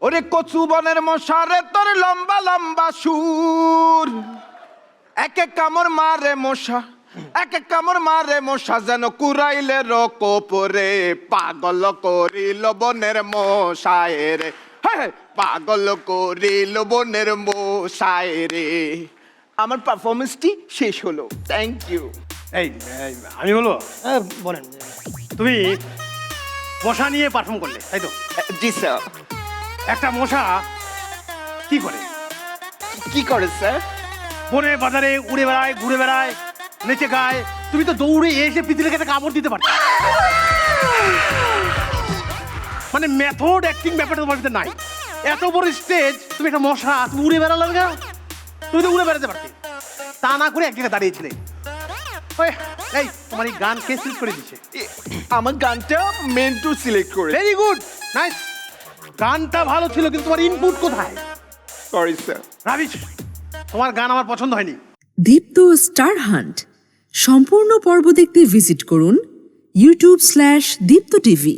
ওরে কচু বনের মশারে তোর লম্বা লম্বা সুর, এক এক কামড় মারে মশা, এক এক কামড় মারে মশা, যেন কুড়াইলে রকোপরে পাগল করিল বনের মশায় রে, হ্যাঁ পাগল করিল বনের মশায় রে। আমার পারফরমেন্সটি শেষ হলো, থ্যাংক ইউ। এই আমি বলবো, বলেন। তুমি মশা নিয়ে পারফর্ম করলে, তাই তো? জি স্যার। একটা মশা কি করে? কি করে স্যার? বনে বাজারে উড়ে বেড়ায়, ঘুরে বেড়ায়, নেচে গায়, তুমি তো দৌড়ে এসে পিতিলেকে একটা কামড় দিতে পারছো। মানে মেথড অ্যাক্টিং ব্যাপারটা তোমার ভিতরে নাই। এত বড় স্টেজ, তুমি একটা মশা, তুমি উড়ে বেড়ালে না, তুমি তো উড়ে বেড়াতে পারতে, তা না করে এক জায়গায় দাঁড়িয়েছিলে। ওই এই তোমার এই গান কে সিলেক্ট করে দিচ্ছে? আমার গানটা মেন্টু সিলেক্ট করে। Very good, nice. গানটা ভালো ছিল, কিন্তু তোমার ইনপুট কোথায়? Sorry sir. রাবিশ, তোমার গান আমার পছন্দ হয়নি। দীপ্ত স্টার হান্ট সম্পূর্ণ পর্ব দেখতে ভিজিট করুন youtube/দীপ্ত টিভি।